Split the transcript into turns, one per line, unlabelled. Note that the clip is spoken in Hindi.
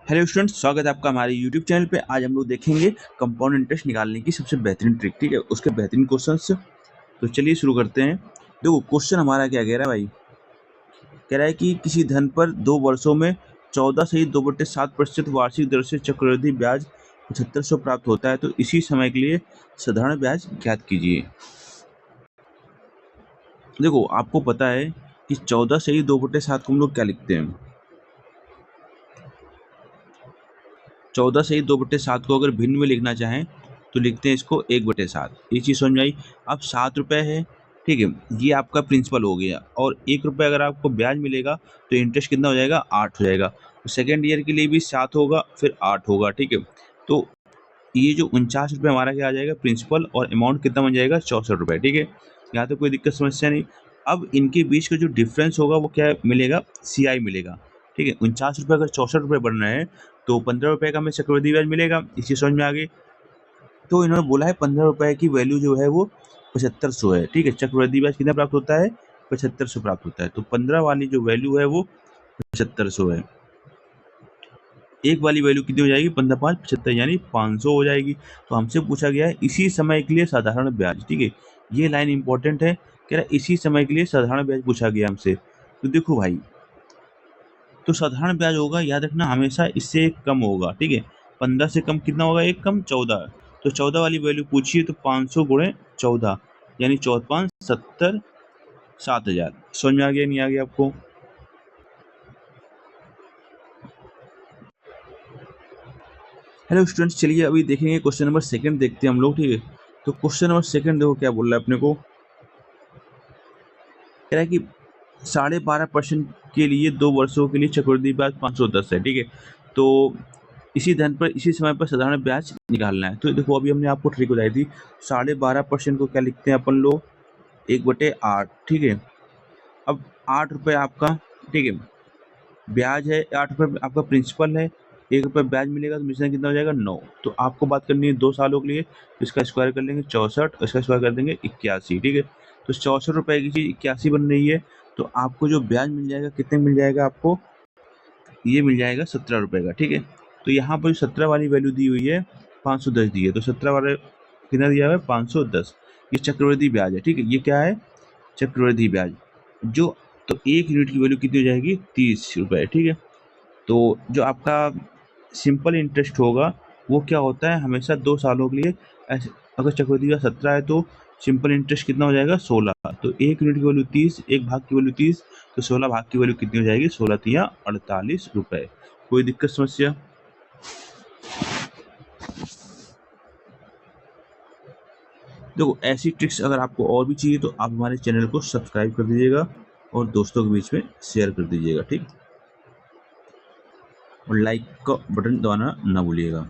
हेलो स्टूडेंट्स, स्वागत है आपका हमारे यूट्यूब चैनल पे। आज हम लोग देखेंगे कंपाउंड इंटरेस्ट निकालने की सबसे बेहतरीन ट्रिक, ठीक है, उसके बेहतरीन क्वेश्चंस। तो चलिए शुरू करते हैं। देखो क्वेश्चन हमारा क्या कह रहा है भाई। कह रहा है कि किसी धन पर 2 वर्षों में 14 सही 2/7% वार्षिक दर से चक्रवृद्धि ब्याज 7500 प्राप्त होता है, तो इसी समय के लिए साधारण ब्याज ज्ञात कीजिए। देखो आपको पता है कि 14 सही 2/7 को हम लोग क्या लिखते हैं। 14 सही 2/7 को अगर भिन्न में लिखना चाहें तो लिखते हैं इसको 1/7। ये चीज़ समझ में आई। अब 7 रुपये है, ठीक है, ये आपका प्रिंसिपल हो गया, और 1 रुपये अगर आपको ब्याज मिलेगा तो इंटरेस्ट कितना हो जाएगा, 8 हो जाएगा। तो सेकेंड ईयर के लिए भी 7 होगा, फिर 8 होगा, ठीक है। तो ये जो 49 रुपये हमारा क्या आ जाएगा प्रिंसिपल, और अमाउंट कितना बन जाएगा, 64 रुपये, ठीक है। यहाँ तो कोई दिक्कत समस्या नहीं। अब इनके बीच का जो डिफरेंस होगा वो क्या मिलेगा, CI मिलेगा, ठीक है। 49 रुपये अगर 64 रुपये बन रहे हैं तो 15 रुपये का हमें चक्रवृद्धि ब्याज मिलेगा। इसी समझ में आ गई। तो इन्होंने बोला है 15 रुपये की वैल्यू जो है वो 7500 है, ठीक है। चक्रवृद्धि ब्याज कितना प्राप्त होता है, 7500 प्राप्त होता है। तो 15 वाली जो वैल्यू है वो 7500 है। एक वाली वैल्यू कितनी हो जाएगी, 15 5 75, यानी 500 हो जाएगी। तो हमसे पूछा गया है इसी समय के लिए साधारण ब्याज, ठीक है। ये लाइन इंपॉर्टेंट है। कह रहा है इसी समय के लिए साधारण ब्याज पूछा गया हमसे। तो देखो भाई, तो साधारण ब्याज होगा, याद रखना, हमेशा इससे कम होगा, ठीक है। 15 से कम कितना होगा, एक कम 14। तो 14 वाली वैल्यू पूछिए तो 500 गुणे 14, यानी 14 5 70 7000। समझ में आ गया नहीं आ गया आपको। हेलो स्टूडेंट्स, चलिए अभी देखेंगे क्वेश्चन नंबर सेकंड, देखते हैं हम लोग, ठीक है। तो क्वेश्चन नंबर सेकंड देखो क्या बोल रहा है अपने को। कह रहा है कि 12.5% के लिए 2 वर्षों के लिए चक्रवृद्धि ब्याज 510 है, ठीक है। तो इसी धन पर इसी समय पर साधारण ब्याज निकालना है। तो देखो अभी हमने आपको ट्रिक बताई थी। 12.5% को क्या लिखते हैं अपन लोग, 1/8, ठीक है। अब 8 रुपये आपका, ठीक है, ब्याज है, 8 रुपये आपका प्रिंसिपल है, 1 रुपये ब्याज मिलेगा, तो मिश्रण कितना हो जाएगा, 9। तो आपको बात करनी है 2 सालों के लिए, तो इसका स्क्वायर कर लेंगे 64, इसका स्क्वायर कर देंगे 81, ठीक है। तो 64 रुपये की चीज़ 81 बन रही है, तो आपको जो ब्याज मिल जाएगा कितने मिल जाएगा आपको, ये मिल जाएगा 17 रुपये का, ठीक है। तो यहाँ पर 17 वाली वैल्यू दी हुई है, 510 दी है, तो 17 वाले कितना दिया हुआ है, 510। ये चक्रवृद्धि ब्याज है, ठीक है। ये क्या है, चक्रवृद्धि ब्याज। जो तो 1 यूनिट की वैल्यू कितनी हो जाएगी, 30 रुपये, ठीक है। तो जो आपका सिंपल इंटरेस्ट होगा वो क्या होता है, हमेशा 2 सालों के लिए ऐसे। अगर चक्रवृद्धि ब्याज 17 है तो सिंपल इंटरेस्ट कितना हो जाएगा, 16। तो 1 यूनिट की वैल्यू 30, 1 भाग की वैल्यू 30, तो 16 भाग की वैल्यू कितनी हो जाएगी, 16 तिया 48 रुपये। कोई दिक्कत समस्या। देखो ऐसी ट्रिक्स अगर आपको और भी चाहिए तो आप हमारे चैनल को सब्सक्राइब कर दीजिएगा और दोस्तों के बीच में शेयर कर दीजिएगा, ठीक। और लाइक का बटन दबाना ना भूलिएगा।